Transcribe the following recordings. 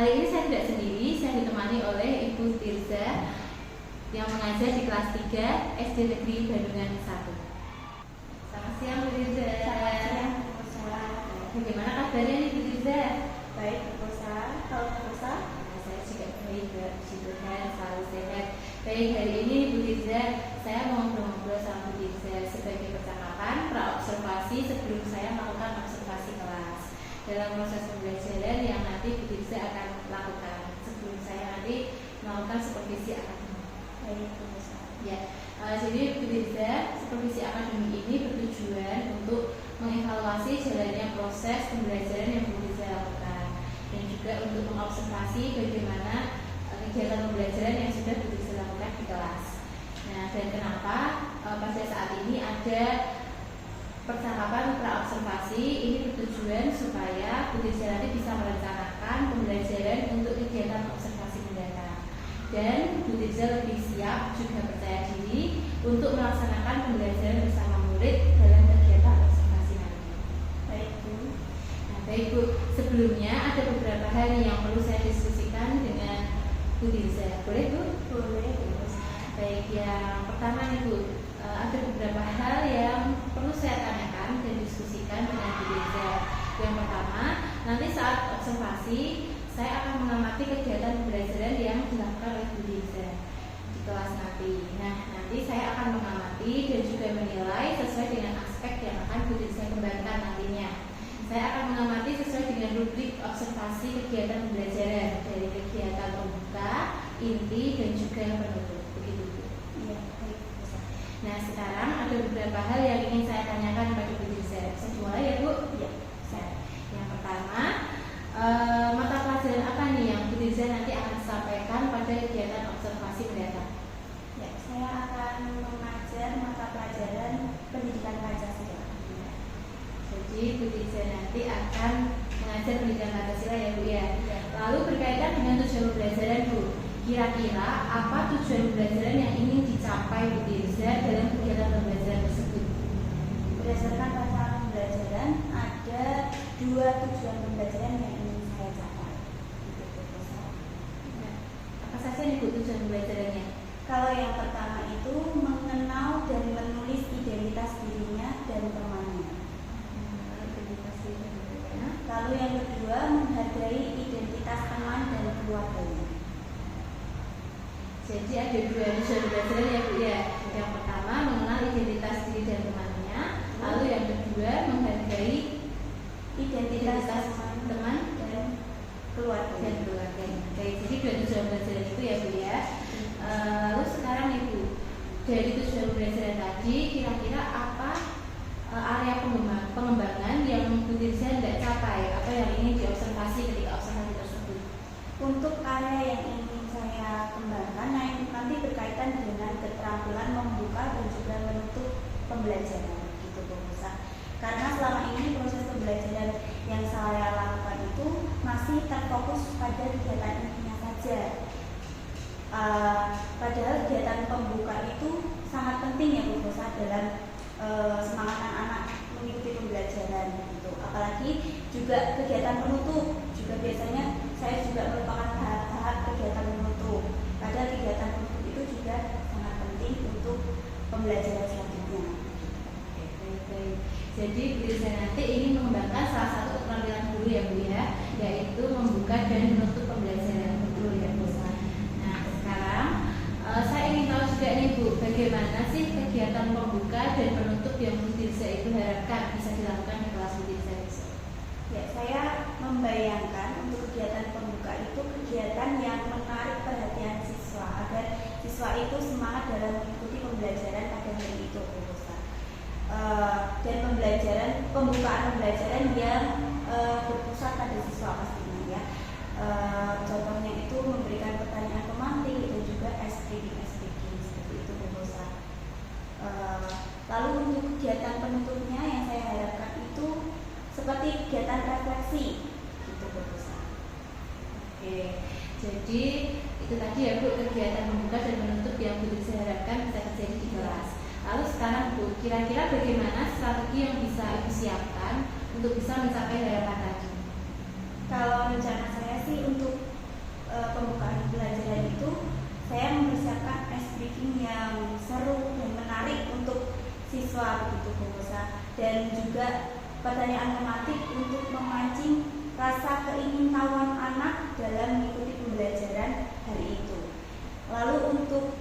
Kali ini saya tidak sendiri, saya ditemani oleh Ibu Tirza yang mengajar di kelas 3 SD Negeri Bandungan 1. Selamat siang Bu Tirza. Selamat siang Bu Rosa. Bagaimana kabarnya nih Bu Tirza? Baik Bu Rosa. Kalau Bu Rosa? Saya juga baik, puji Tuhan, selalu sehat. Baik, hari ini Bu Tirza, saya mau ngobrol sama Bu Tirza sebagai percakapan praobservasi sebelum saya melakukan observasi kelas dalam proses pembelajaran yang nanti Bu Tirza akan lakukan sebelum saya nanti melakukan supervisi akademik. Baik Bu Rosa. Ya, jadi Bu Tirza, supervisi akademik ini bertujuan untuk mengevaluasi jalannya proses pembelajaran yang Bu Tirza lakukan dan juga untuk mengobservasi bagaimana kegiatan pembelajaran yang sudah Bu Tirza lakukan di kelas. Nah, dan kenapa pada saat ini ada percakapan praobservasi ini bertujuan supaya Bu Tirza nanti bisa merencanakan pembelajaran untuk kegiatan observasi mendatang dan Bu Tirza lebih siap juga percaya diri untuk melaksanakan pembelajaran bersama murid dalam kegiatan observasi nanti. Baik Bu. Nah, baik Bu, sebelumnya ada beberapa hal yang perlu saya diskusikan dengan Bu Tirza. Boleh Bu? Boleh Bu Rosa. Baik, yang pertama nih Bu, ada beberapa hal yang perlu saya tanyakan dan diskusikan dengan Bu Tirza. Yang pertama, nanti saat observasi saya akan mengamati kegiatan pembelajaran yang dilakukan oleh Bu Tirza di kelas nanti. Nah, nanti saya akan mengamati dan juga menilai sesuai dengan aspek yang akan Bu Tirza kembangkan nantinya. Saya akan mengamati sesuai dengan rubrik observasi kegiatan pembelajaran dari kegiatan pembuka, inti, dan juga penutup. Begitu Bu. Iya, baik Bu Rosa. Nah, sekarang ada beberapa hal yang ingin saya tanyakan kepada Bu Tirza. Bisa dimulai ya Bu? Iya. Nah, yang pertama, mata pelajaran apa nih yang Bu Tirza nanti akan sampaikan pada kegiatan observasi mendatang? Ya, saya akan mengajar mata pelajaran pendidikan Pancasila. Jadi Bu Tirza nanti akan mengajar pendidikan Pancasila ya Bu ya. Iya. Lalu berkaitan dengan tujuan pembelajaran Bu, kira-kira apa tujuan pembelajaran yang ingin dicapai Bu Tirza dalam kegiatan pembelajaran tersebut? Berdasarkan rancangan pembelajaran ada 2 tujuan pembelajaran yang ingin saya capai. Gitu Bu Rosa. Nah, apa saja nih Bu tujuan pembelajarannya? Kalau yang pertama itu mengenal dan menulis identitas dirinya dan temannya. Lalu yang kedua menghargai identitas teman dan keluarganya. Jadi ada 2 tujuan pembelajaran ya Bu ya. Yang pertama mengenal identitas diri dan temannya, lalu yang kedua menghargai Identitas teman dan keluarga. dan keluarganya. Baik, jadi 2 tujuan pembelajaran itu ya Bu ya. Lalu sekarang Ibu, dari tujuan pembelajaran tadi kira-kira apa area pengembangan yang Bu Tirza tidak capai atau yang ingin diobservasi ketika observasi tersebut? Untuk area yang ingin saya kembangkan nanti berkaitan dengan keterampilan membuka dan juga menutup pembelajaran gitu Bu Rosa. Karena selama ini proses pembelajaran yang saya lakukan itu masih terfokus pada kegiatan intinya saja. Padahal kegiatan pembuka itu sangat penting ya Bu Rosa dalam semangat anak-anak mengikuti pembelajaran gitu. Apalagi juga kegiatan penutup juga biasanya saya juga merupakan tahap-tahap kegiatan penutup. Padahal kegiatan penutup itu juga sangat penting untuk pembelajaran selanjutnya. Baik. Jadi Bu Tirza nanti ingin mengembangkan salah satu keterampilan guru ya Bu ya, yaitu membuka dan menutup pembelajaran betul ya Bu. Nah, sekarang saya ingin tahu juga nih Bu, bagaimana sih kegiatan pembuka dan penutup yang Bu Tirza itu harapkan bisa dilakukan di kelas Bu Tirza? Ya, saya membayangkan untuk kegiatan pembuka itu kegiatan yang menarik perhatian siswa agar siswa itu semangat dalam mengikuti pembelajaran pada hari itu, Bu Rosa. Dan pembukaan pembelajaran yang berpusat pada siswa pastinya ya. Contohnya itu memberikan pertanyaan pemantik dan juga speaking seperti itu Bu Rosa. Lalu untuk kegiatan penutupnya yang saya harapkan itu seperti kegiatan refleksi gitu Bu Rosa. Oke, jadi itu tadi ya Bu, kegiatan membuka dan menutup yang Bu Tirza harapkan bisa terjadi di kelas. Lalu sekarang Bu, kira-kira bagaimana strategi yang bisa Ibu siapkan untuk bisa mencapai harapan tadi? Kalau rencana saya sih untuk pembukaan pembelajaran itu saya mempersiapkan ice breaking yang seru dan menarik untuk siswa begitu Bu Rosa, dan juga pertanyaan tematik untuk memancing rasa keingintahuan anak dalam mengikuti pembelajaran hari itu. Lalu untuk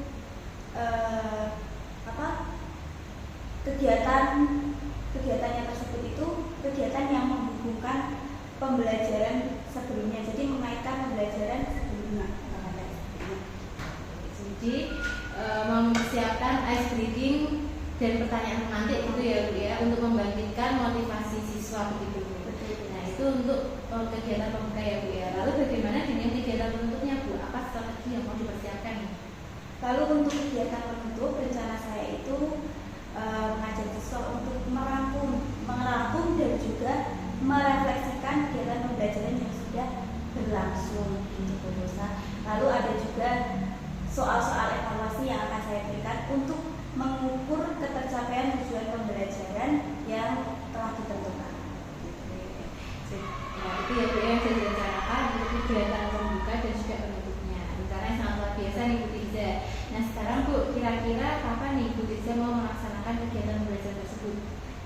kegiatannya tersebut itu kegiatan yang menghubungkan pembelajaran sebelumnya, jadi mengaitkan pembelajaran sebelumnya. Jadi mempersiapkan ice breaking dan pertanyaan pemantik gitu ya Bu ya, untuk membangkitkan motivasi siswa begitu Bu. Nah itu untuk kegiatan pembuka ya Bu ya. Lalu bagaimana dengan kegiatan penutupnya Bu? Apa strategi yang mau dipersiapkan? Lalu untuk kegiatan penutup, rencana saya itu mengajak siswa untuk merangkum dan juga merefleksikan kegiatan pembelajaran yang sudah berlangsung gitu Bu Rosa. Lalu ada juga soal-soal evaluasi yang akan saya berikan untuk mengukur ketercapaian tujuan pembelajaran yang telah ditentukan. Nah itu ya Bu ya, yang sudah direncanakan untuk kegiatan pembuka dan juga penutupnya. Rencana yang sangat luar biasa nih Bu Tirza. Nah sekarang Bu, kira-kira kapan nih Bu Tirza mau melaksanakan kegiatan pembelajaran tersebut?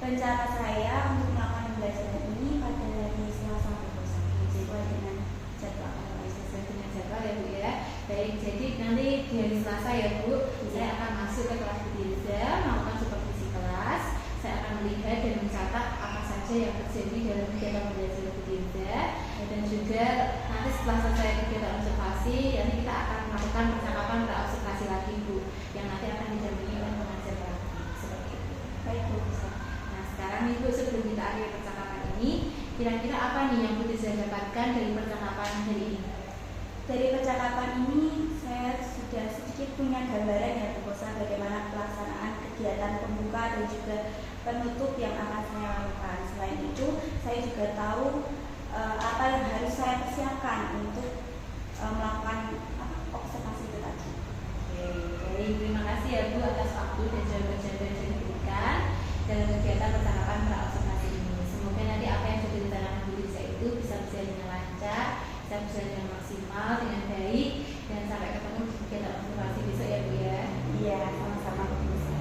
Rencana saya untuk melakukan pembelajaran ini pada hari Selasa Bu Rosa, sesuai dengan jadwal. Sesuai dengan jadwal ya Bu ya. Baik, jadi nanti di hari Selasa ya Bu, saya akan masuk ke kelas Bu Tirza, melakukan supervisi kelas. Saya akan melihat dan mencatat apa saja yang terjadi dalam kegiatan pembelajaran Bu Tirza, dan juga nanti setelah selesai kegiatan observasi, nanti kita akan melakukan percakapan observasi lagi Bu, yang nanti akan didampingi oleh pengajar praktik seperti itu. Baik Bu Rosa. Nah sekarang nih Bu, sebelum kita akhiri percakapan ini, kira-kira apa nih yang Bu Tirza dapatkan dari percakapan hari ini? Dari percakapan ini saya sudah sedikit punya gambaran ya Bu Rosa, bagaimana pelaksanaan kegiatan pembuka dan juga penutup yang akan saya lakukan. Selain itu, saya juga tahu apa yang harus saya persiapkan untuk melakukan observasi itu tadi. Oke, baik, terima kasih ya Bu atas waktu dan jawaban-jawaban yang diberikan dalam kegiatan percakapan praobservasi ini. Semoga nanti apa yang sudah ditanyakan Bu Tirza itu bisa berjalan dengan lancar, bisa berjalan dengan maksimal, dengan baik, dan sampai ketemu di kegiatan observasi besok ya Bu ya. Iya, sama-sama Bu Rosa.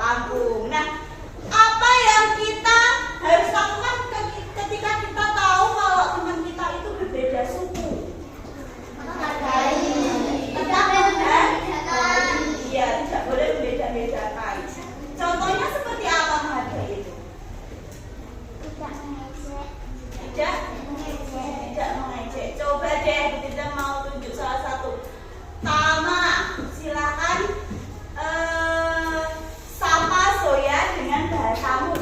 kampung. Nah, apa yang kita harus lakukan ketika kita tahu kalau teman kita itu berbeda suku? Iya, tidak boleh membeda-bedakan. Contohnya seperti apa menghargai itu? Tidak mengejek. Coba deh, kita mau tunjuk salah satu. Tama, silakan sapa Zoya dengan bahasamu.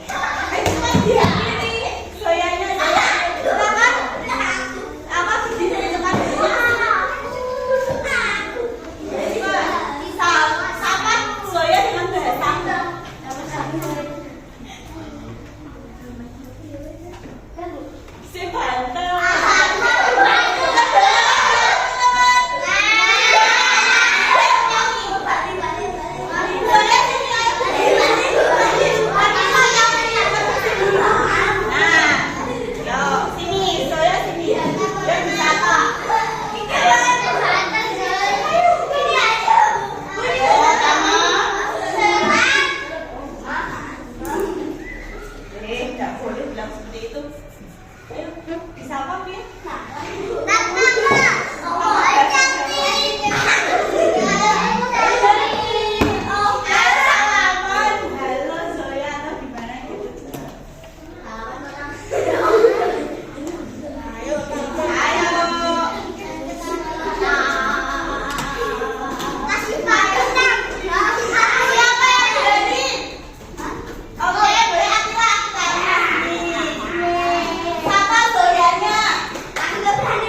Cepat dia ini Zoyanya Zoya. Silakan. Apa berdiri cepat. Sapa Zoya dengan bahasamu. Si bantel. Tidak boleh bilang seperti itu. Ayo, bisa apa, Pin? Halo Zoya, atau gimana gitu? Ayo. Oke, boleh aku Sapa Zoyanya. Nggak berani.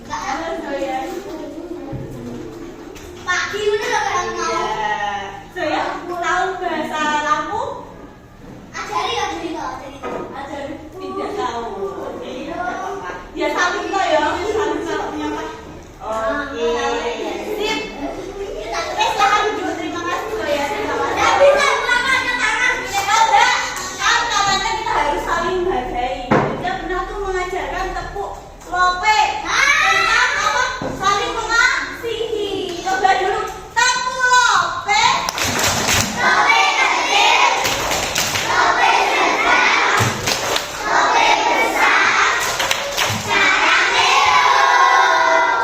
Halo Zoya. Zoya, tahu bahasa Lampung? Ajari. Tidak tahu. Oke, tidak apa-apa. Ya saling kok ya, saling kalau menyapa. Oke. Sip. Silahkan duduk. Terima kasih Zoya. Terima kasih. Kan katanya kita harus saling menghargai. Dia pernah tuh mengajarkan tepuk lope tentang apa? Saling mengasihi. Coba dulu tepuk lope.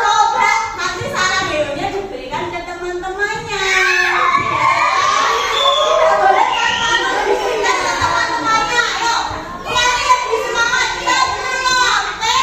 Coba nanti saran deonya diberikan ke teman-temannya. Tidak boleh kan kalau diberikan ke teman-temannya. Ayo, lihat lebih semangat. Tepuk lope.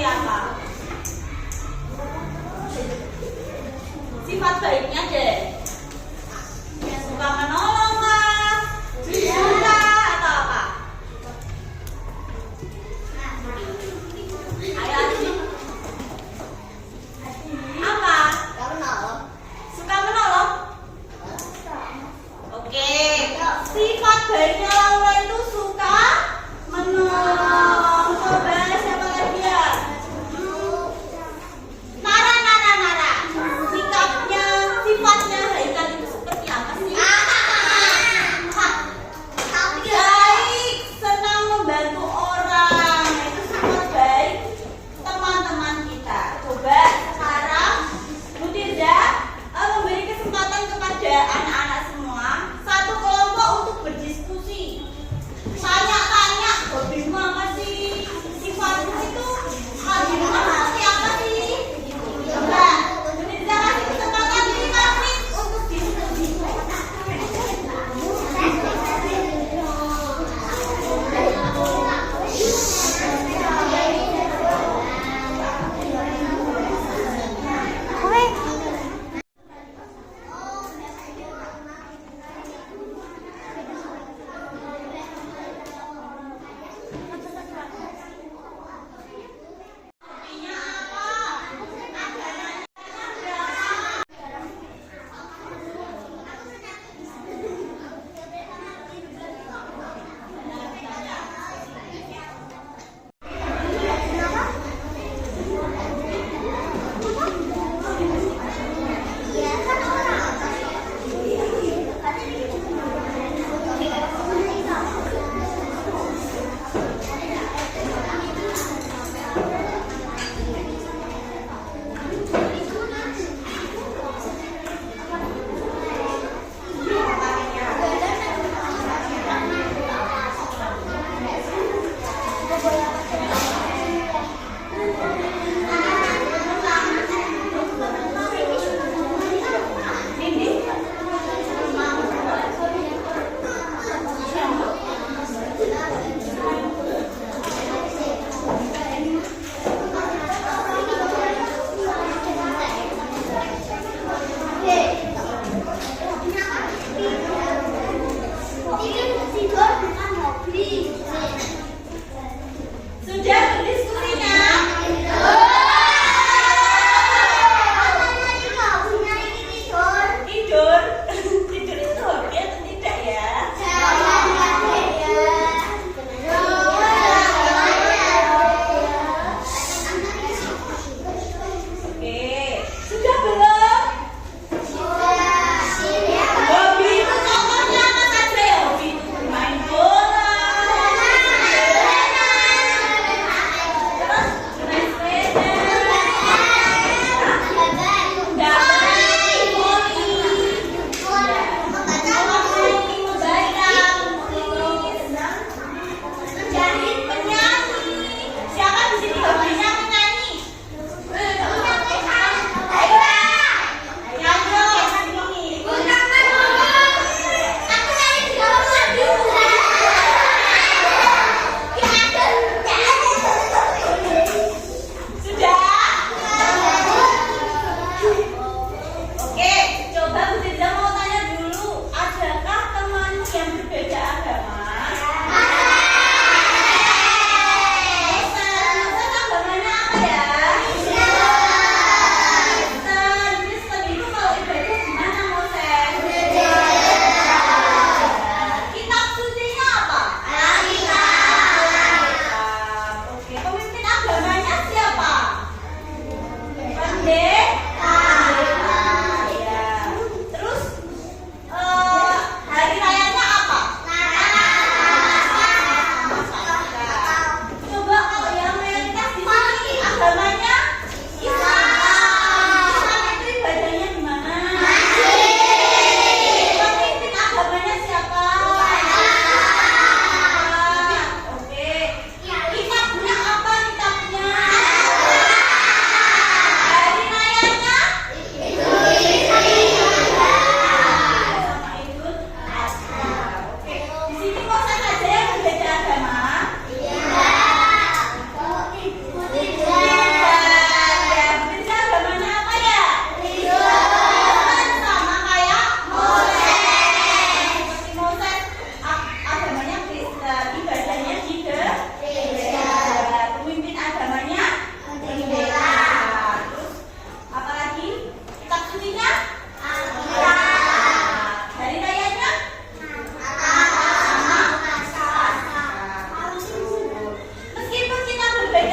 seperti apa? Sifat baiknya deh. Suka menolong lah, suka atau apa? Ayo Adi. Apa? Suka menolong? Oke. Sifat baiknya Laura itu suka menolong. Coba siapa lagi ya?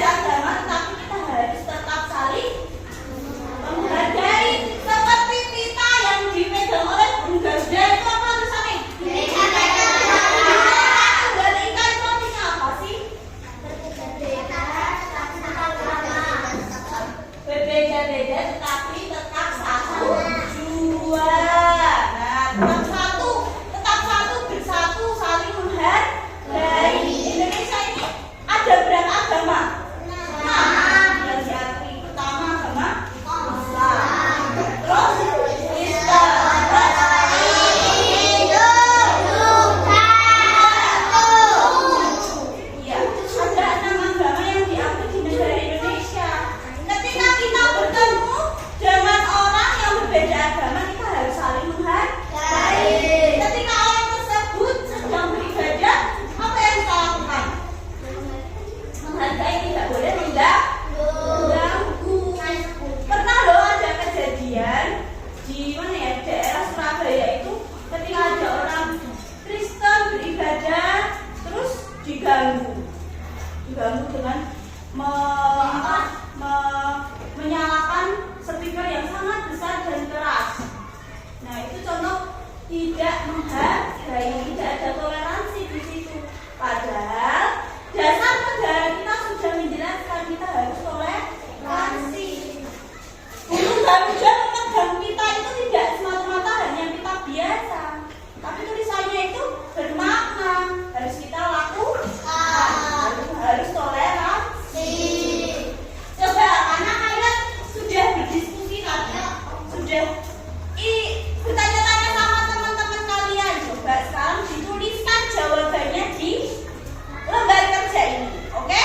agama, tetapi kita harus tetap saling menghargai. Seperti pita yang dipegang oleh Bung Garuda itu apa tulisannya? Dan ikan itu artinya apa sih? Berbeda-beda tetapi tetap satu jua. Nah, tetap satu bersatu saling menghargai. Indonesia ini ada berapa agama? Yang diakui pertama agama Islam, terus Kristen, iya, ada 6 agama yang diakui di negara Indonesia. Ketika kita bertemu dengan orang yang berbeda agama, kita harus saling menghargai. Ketika orang tersebut sedang beribadah, apa yang kita lakukan? Menghargai, tidak boleh mengganggu. Pernah loh ada kejadian di mana ya, daerah Surabaya itu, ketika ada orang Kristen beribadah terus diganggu dengan menyalakan speaker yang sangat besar dan keras. Nah, itu contoh tidak menghargai, tidak ada toleransi di situ. Padahal dasar negara kita sudah menjelaskan kita harus toleransi. Bung Garuda memegang pita itu tidak semata-mata hanya pita biasa, tapi tulisannya itu bermakna. Harus kita lakukan, harus toleransi. Coba anak-anak sudah berdiskusi tadi, sudah bertanya-tanya sama teman-teman kalian. Coba sekarang dituliskan jawabannya di lembar kerja ini, oke?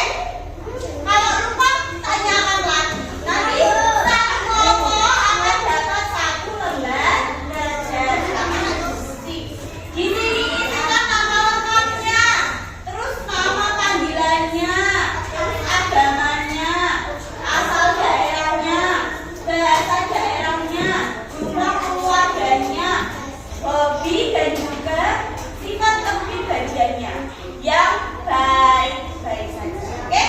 Kalau lupa tanyakan lagi. Nanti satu kelompok akan dapat satu lembar kerja. Di sini isikan nama lengkapnya, terus nama panggilannya, terus agamanya, asal daerahnya, bahasa daerahnya, jumlah keluarganya, hobi dan juga sifat kepribadiannya yang baik-baik saja, oke?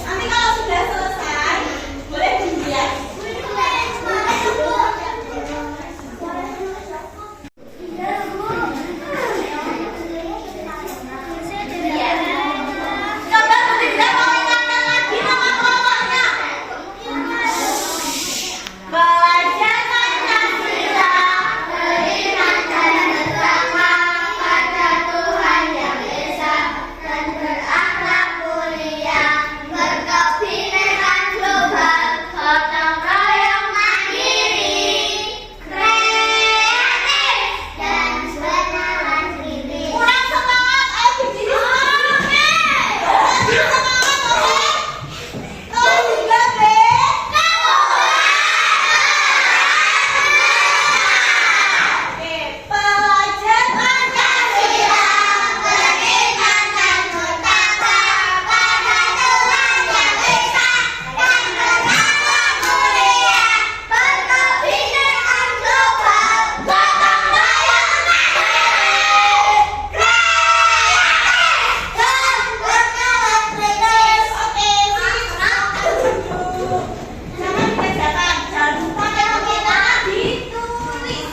Nanti kalau sudah selesai, boleh dilihat. Coba tuliskan mengingatkan lagi nama kelompoknya. Belajar Pancasila, beriman dan bertakwa pada Tuhan Yang Esa dan berakhlak mulia, berkebinekaan global, gotong royong mandiri, kreatif dan bernalar diri. Kurang semangat, ayo berdiri semangat. Lebih semangat, oke? Kelas 3B. Oke, pelajar Pancasila, beriman dan bertakwa pada Tuhan Yang Esa dan berakhlak mulia, berkebinekaan global, gotong royong mandiri, kreatif dan bernalar diri. Oke, duduk. Jangan dikerjakan, jangan lupa kalau kita ditulis.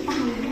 Pak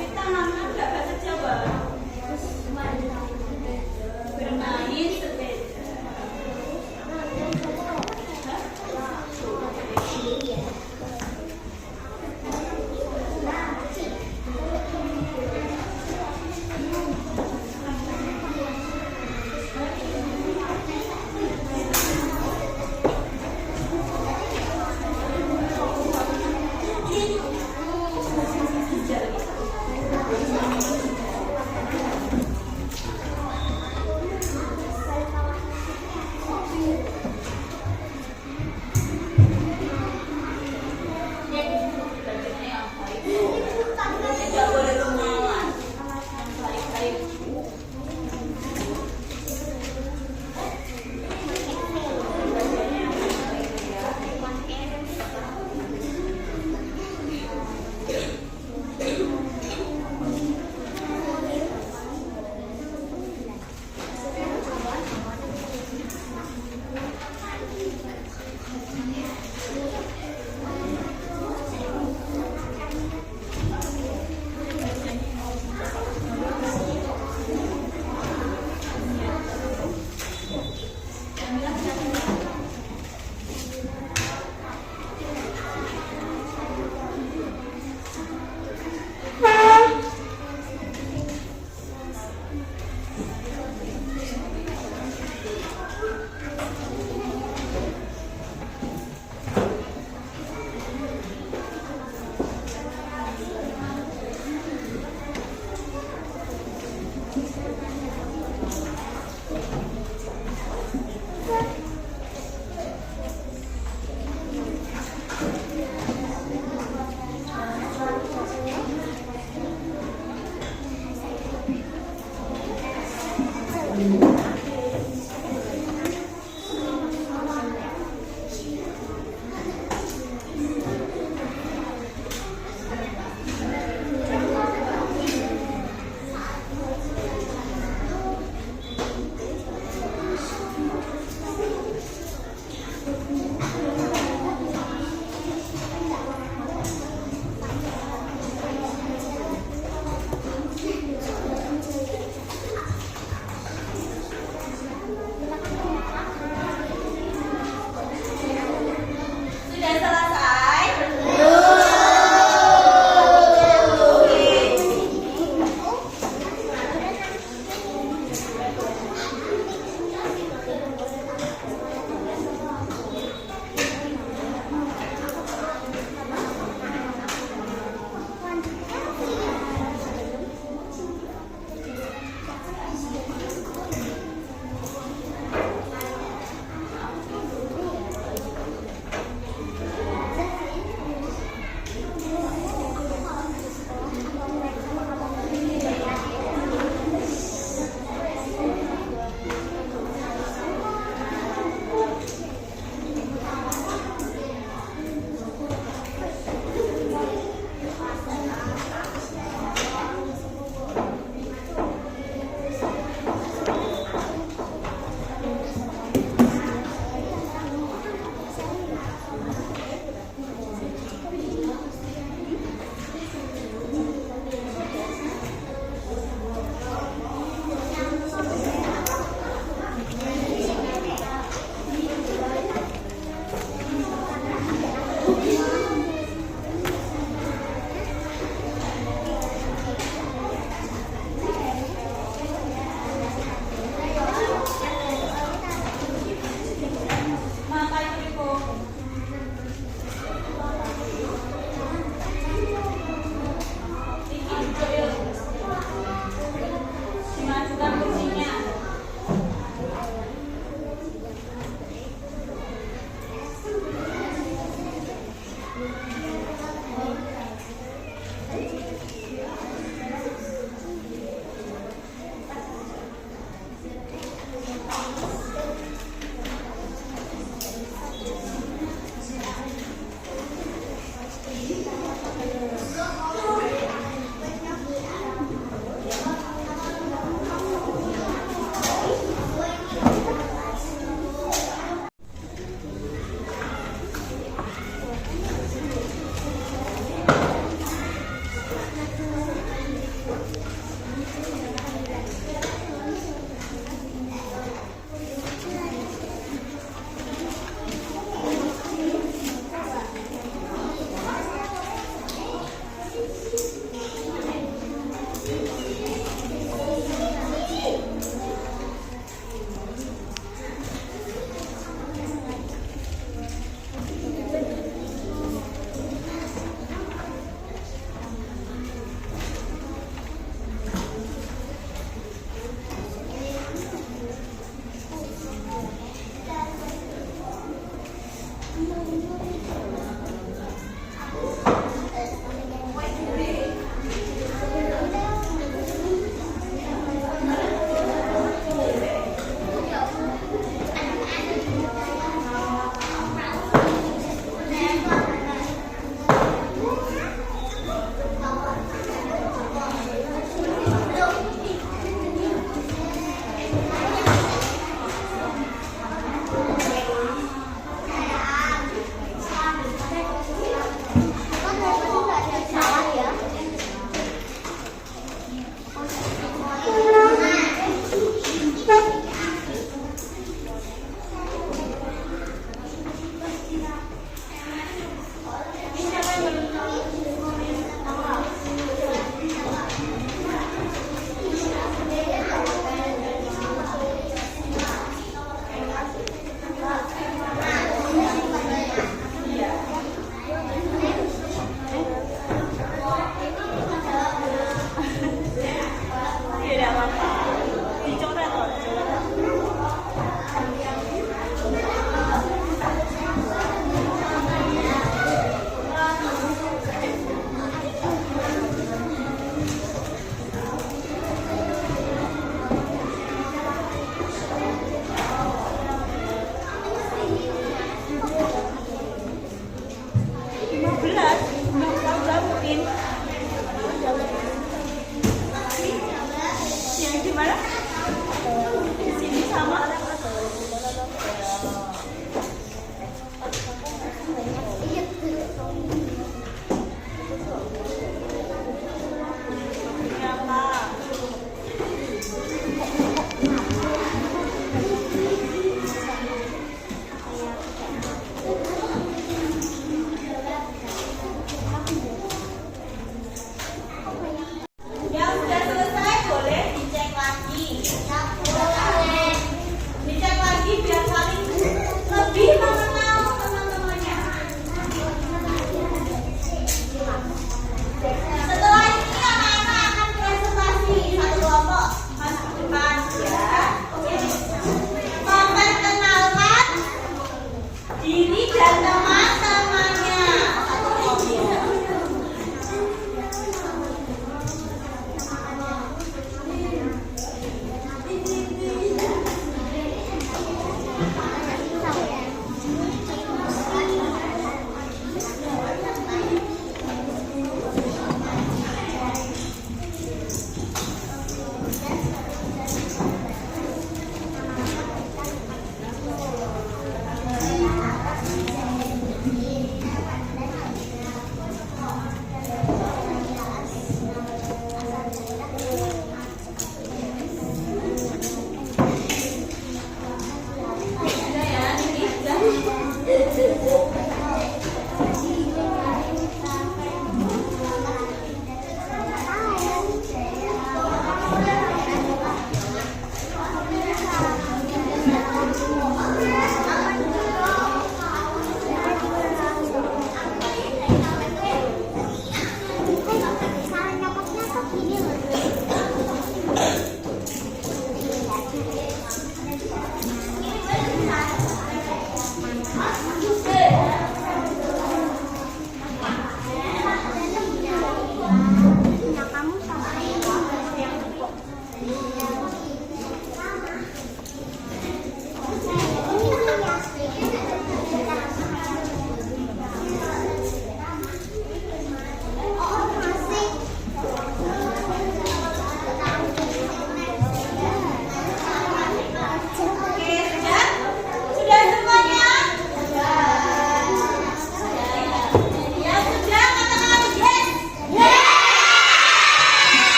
Pita namanya nggak bahasa Jawa. Bermain sepeda.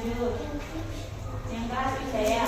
Lanjut. Yang kelas Wijaya.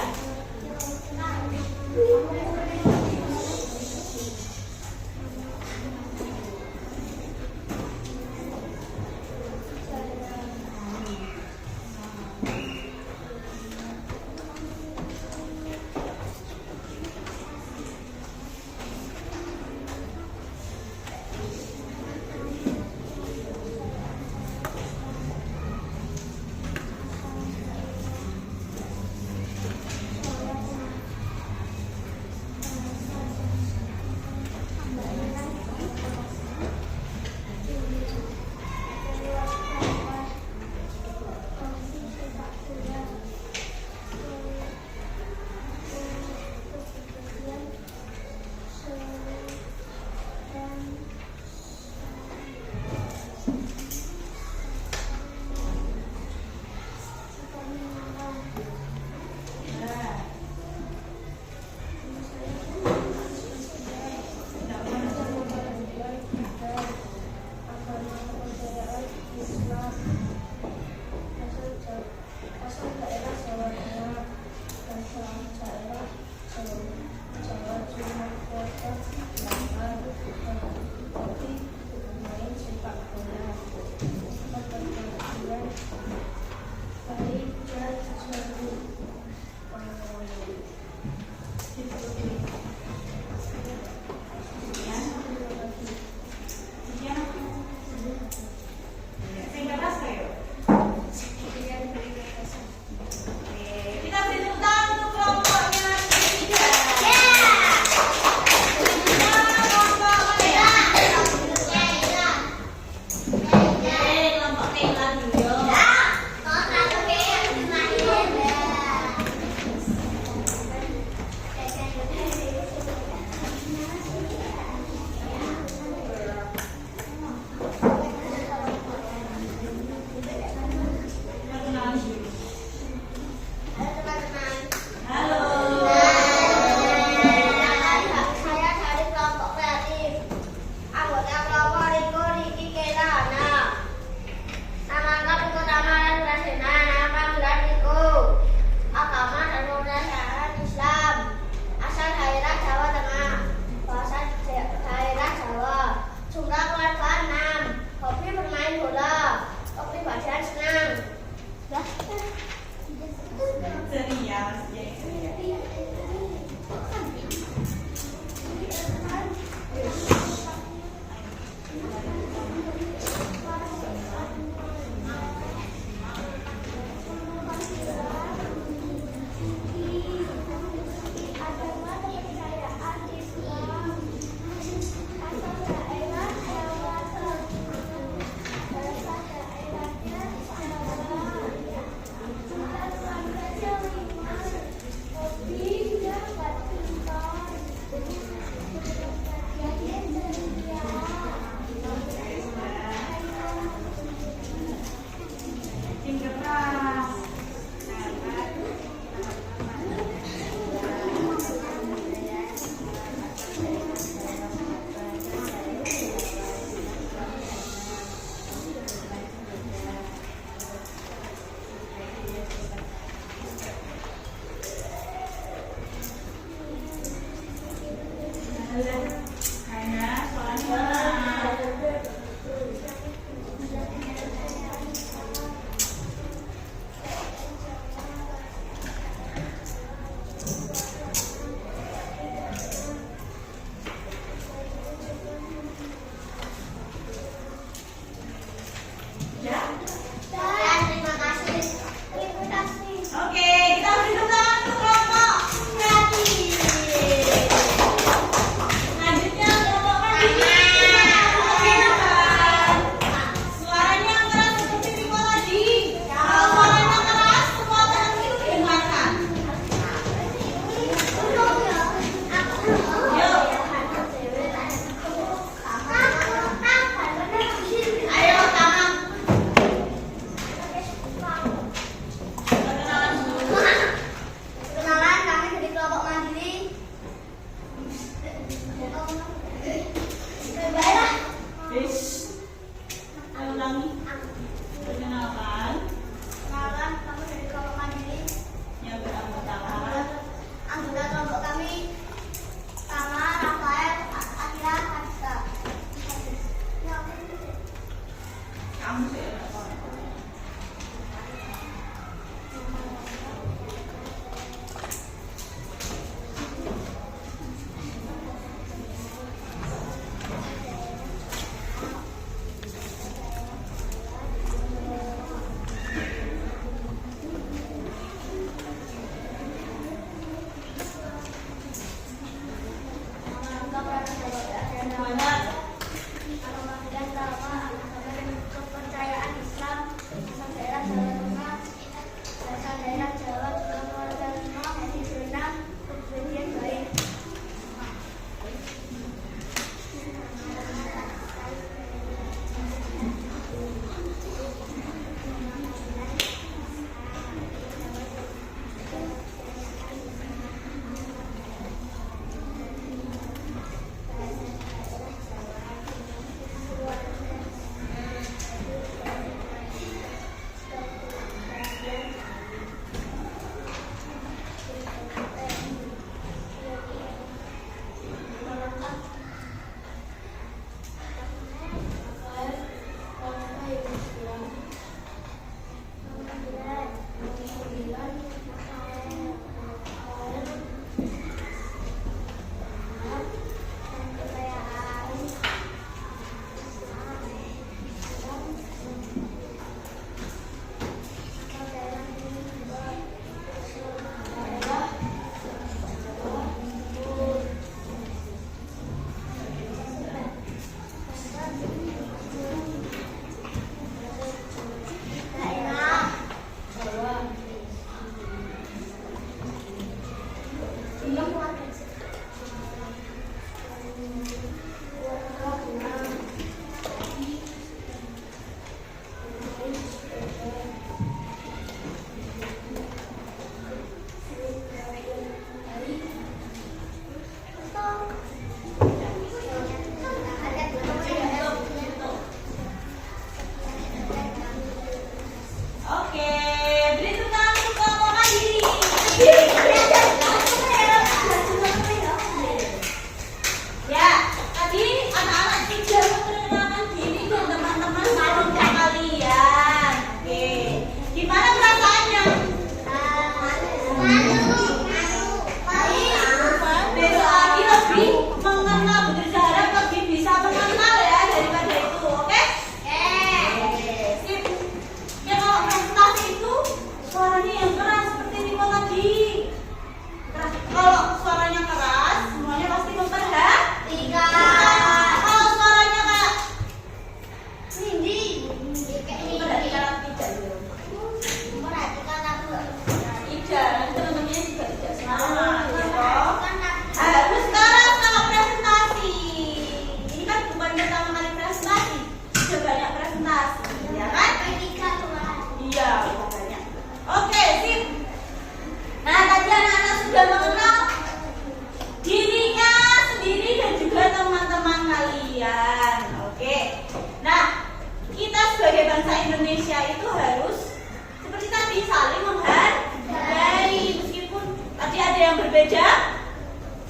sebagai bangsa Indonesia itu harus seperti tadi saling menghargai, meskipun tadi ada yang berbeda.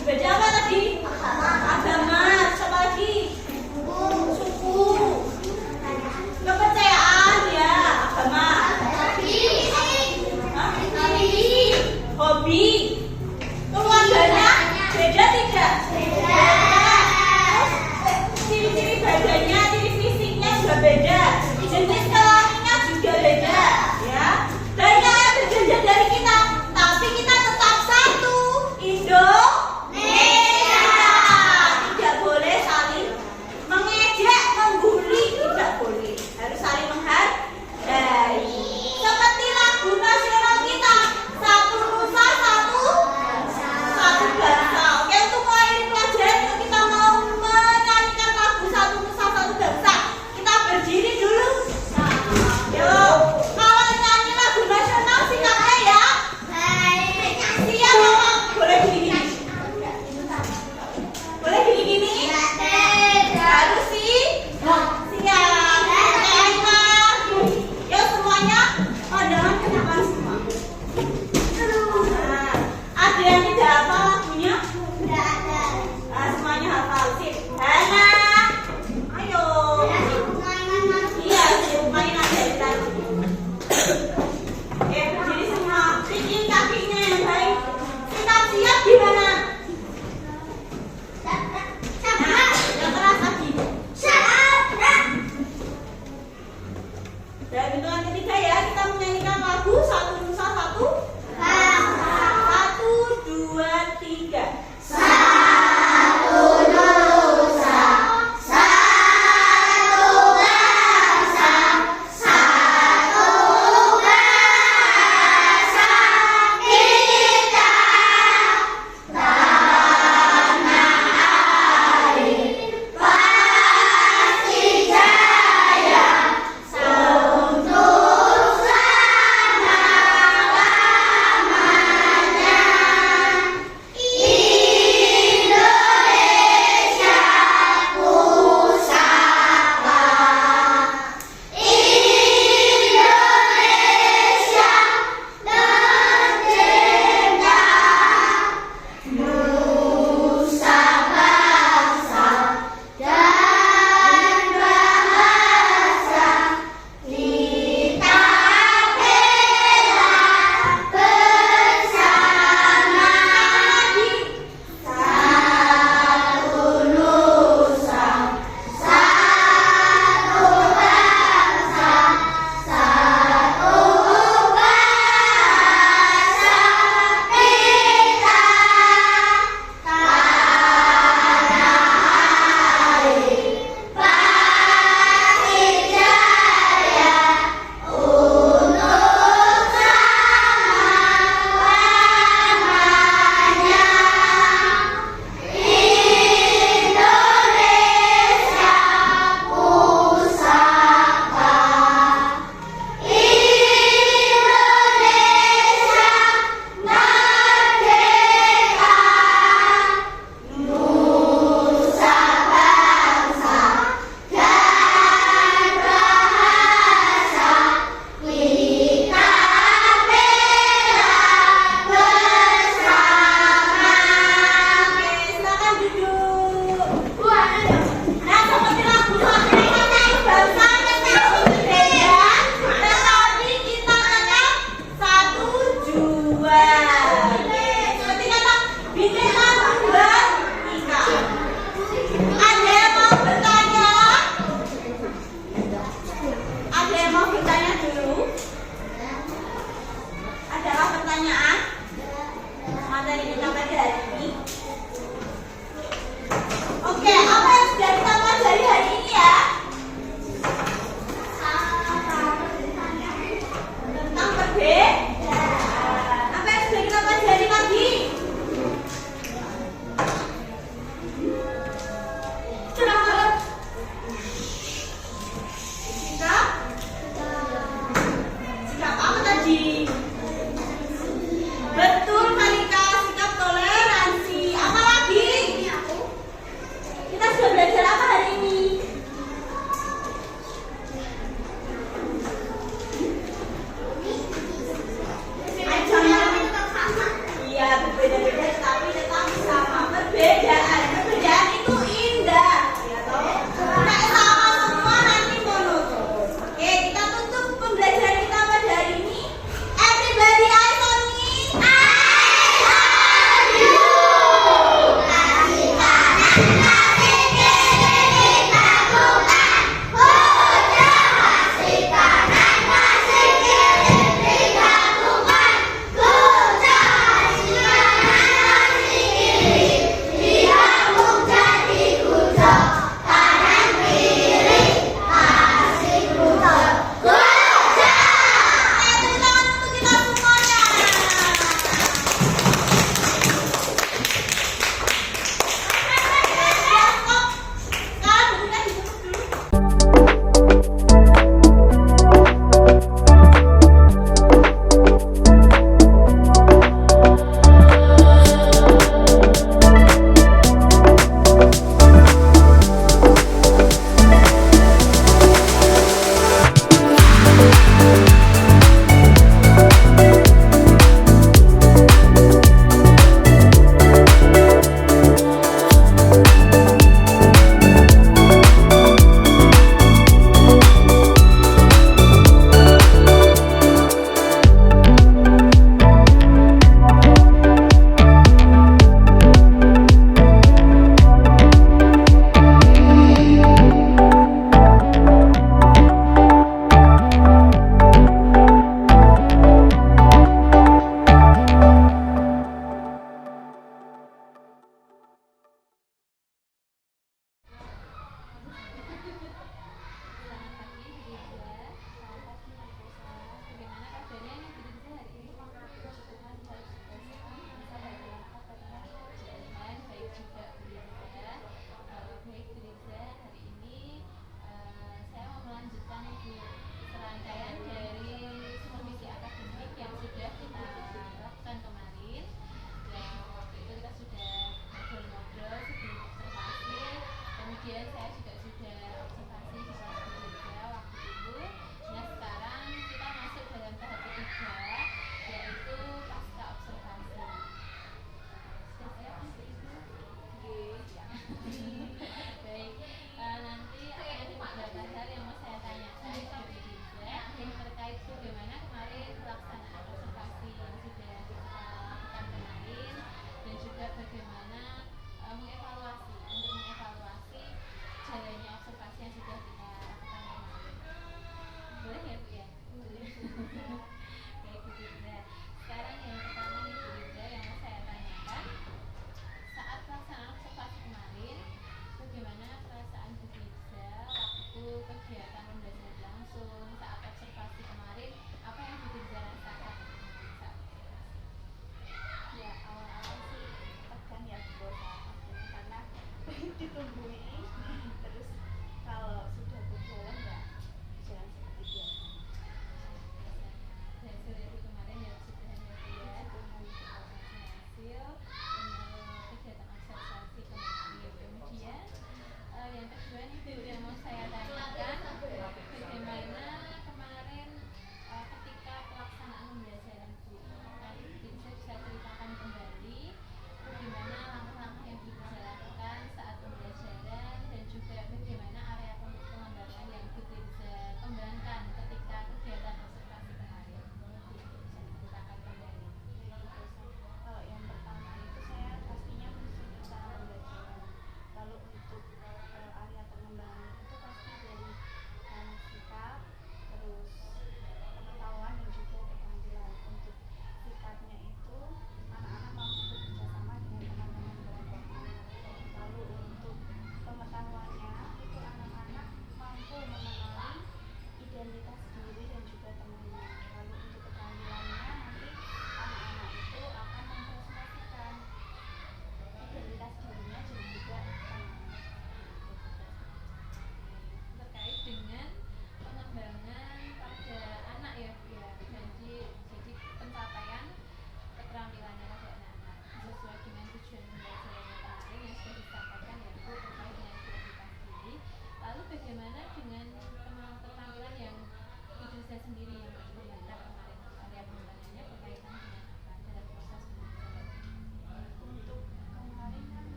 Berbeda apa tadi? Agama, apa lagi? Suku, kepercayaan ya, agama, hobi, keluarganya beda tidak? Beda. Ciri-ciri badannya, ciri fisiknya juga beda, jenis kelaminnya juga beda, ya. Banyak yang berbeda dari kita, tapi kita tetap satu, Indonesia. Tidak boleh saling mengejek, membuli, tidak boleh. Harus saling menghargai. Seperti lagu nasional kita, satu nusa, satu bangsa. Oke, untuk mengakhiri pelajaran yuk kita mau menyanyikan lagu satu nusa, satu bangsa. Kita berdiri dulu. Yuk, kalau nyanyi lagu nasional sikapnya ya. Siap apa? Boleh gini-gini. Boleh gini-gini? Harus sih. Siap. Yuk semuanya pandangan ke depan semua. Nah, ada yang tidak hafal lagunya? Nah, semuanya hafal. Sip. Hana, ayo. Iya, sip. Mainan dari tadi. Oke, berdiri semua. Bikin kakinya yang baik. Siap gimana? Nah, yang keras lagi. Dan hitungan ketiga ya, kita menyanyikan lagu satu nusa, satu bangsa. 1, 2, 3. Betul Kalika, sikap toleransi.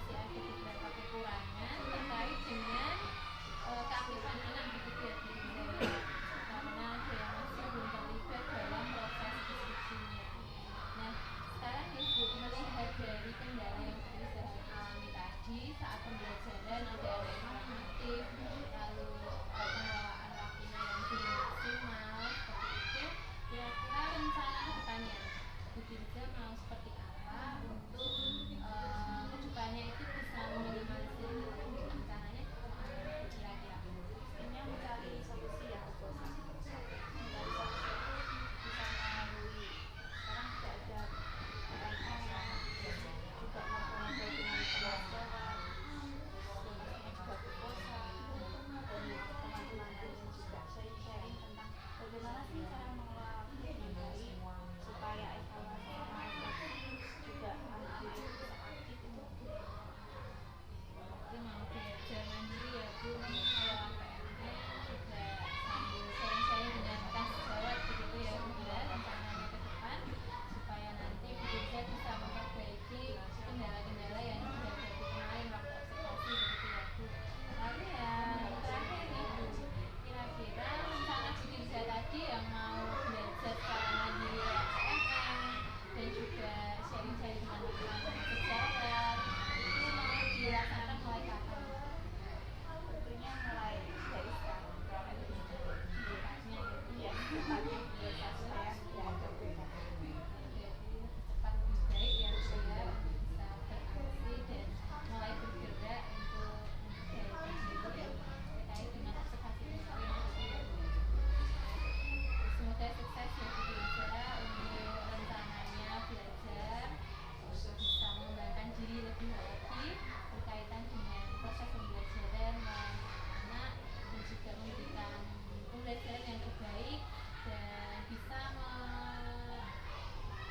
masih ada beberapa kekurangan terkait dengan keaktifan anak begitu ya Bu Zara, karena dia masih belum terlibat dalam proses diskusinya. Nah, sekarang Ibu melihat dari kendala yang bisa alami tadi saat pembelajaran, ada anak yang kurang aktif, lalu pengelolaan waktunya yang belum maksimal seperti itu, kira-kira rencana kedepannya Bu Dirga mau seperti apa untuk kedepannya itu bisa meminimalisir rencananya kira-kira? Sebenarnya mencari solusi ya, mencari solusi itu bisa melalui sekarang sudah ada orang-orang juga ngobrol-ngobrol dengan pelajaran, sebelumnya juga proposal, dan teman-teman lain juga sharing-sharing tentang bagaimana sih cara mengelola waktu dengan baik supaya evaluasi juga anak-anak itu bisa aktif itu. Berarti mau belajar mandiri ya Bu, mengelola PR-nya juga sambil sharing-sharing dengan rekan sejawat begitu ya Bu ya, rencananya ke depan supaya nanti Bu Dirga bisa memperbaiki kendala-kendala yang dihadapi kemarin waktu observasi begitu ya Bu. Lalu yang terakhir nih Bu, kira-kira rencana Bu Dirga tadi yang mau belajar secara mandiri lewat PMM dan juga sharing-sharing dengan rekan sejawat itu mau dilaksanakan mulai kapan? Tentunya mulai dari sekarang. Secepatnya ya Bu. Iya, cepatnya supaya tidak ada perubahan. Jadi cepat lebih baik ya Bu ya, untuk bisa beraksi dan mulai bergerak untuk memperbaiki diri terkait dengan observasi kemarin gitu ya Bu. Semoga sukses ya Bu Dirga untuk rencananya belajar untuk bisa mengembangkan diri lebih lagi berkaitan dengan proses pembelajaran melayani anak dan juga memberikan pembelajaran yang terbaik dan bisa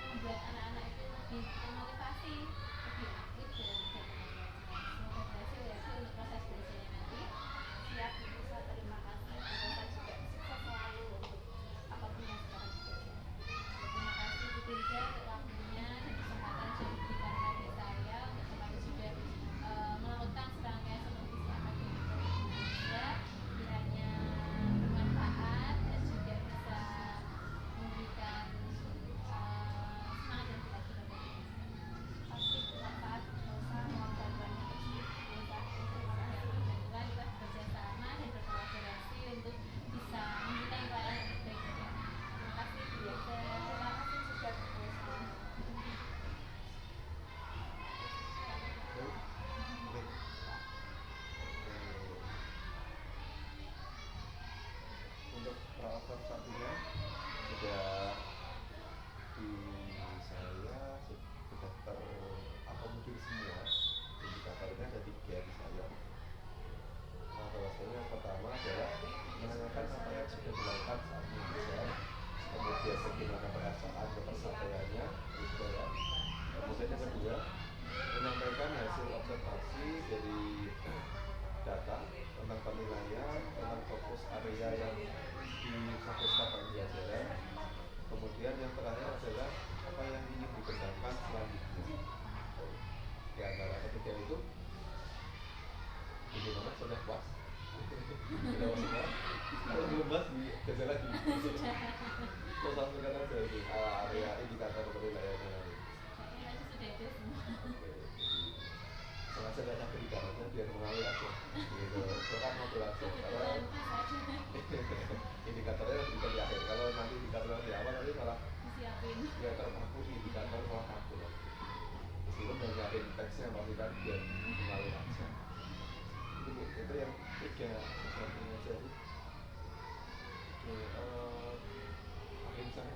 membuat anak-anak itu lebih termotivasi, lebih aktif dalam kegiatan belajar. Semoga berhasil ya Bu untuk proses belajarnya nanti. Siap, bisa terima kasih. Semoga juga sukses selalu untuk apapun yang sekarang dikerjakan. Terima kasih Bu Dirga untuk waktunya dan kesempatan yang diberikan kepada saya untuk kembali juga melakukan serangkaian supervisi akademik Indonesia, kiranya bermanfaat dan juga bisa memberikan semangat dan cita-cita bagi kita. Pasti bermanfaat, dosa, mohon bantuannya pasti bisa. Terima kasih. Mudah-mudahan kita bekerja sama dan berkolaborasi untuk bisa memberikan pelayanan yang terbaik bagi anak. Terima kasih Bu Dirga. Terima kasih juga dosa. Oke. Untuk peralatan sapinya sudah di saya sudah terakomodir semua. Indikatornya ada 3 di saya. Bahwasanya yang pertama adalah menanyakan apa yang sudah dilakukan saat mengajar, kemudian bagaimana perasaan kepersapaiannya, gitu ya. Kemudian yang kedua, menyampaikan hasil observasi dari data tentang penilaian, tentang fokus area yang difokuskan pembelajaran. Kemudian yang terakhir adalah apa yang ingin dikembangkan selanjutnya. Di antara ketiga itu, bagaimana sudah puas? Sudah puas semua? Kalau belum puas, biasa lagi. Terus sampaikan aja itu area indikator penilaiannya nanti. Kayaknya tadi sudah ada semua. Sengaja nggak sampai indikatornya biar mengalir aja. Gitu. Soalnya mau belajar. Kalau indikatornya diberikan di akhir. Kalau nanti indikatornya di awal nanti malah Disiapin. ya terpaku di indikator malah kaku. Meskipun udah nyiapin teksnya pasti kan biar mengalir aja. Itu yang 3 sesuatunya aja. Oke, akhir sana.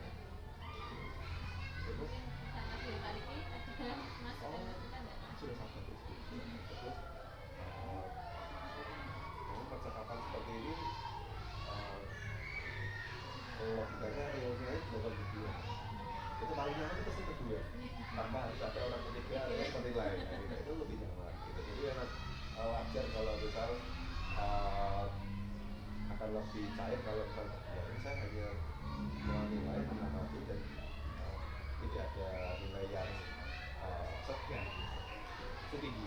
Terus Sangat berkali ada masukan kita enggak? sudah sampai terus. Terus memang percakapan seperti ini kalau logikanya realnya itu 8 itu paling nyaman itu pasti kedua tanpa harus ada orang ketiga yang menilai gitu. Itu lebih nyaman gitu. Jadi enak wajar kalau misal akan lebih cair kalau misal ya ini saya hanya menilai mengamati dan tidak ada nilai yang sekian. pasti tinggi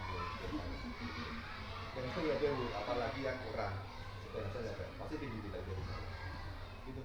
yang itu ya dulu, apalagi yang kurang sebenarnya saya pasti tinggi tidak jadi gitu.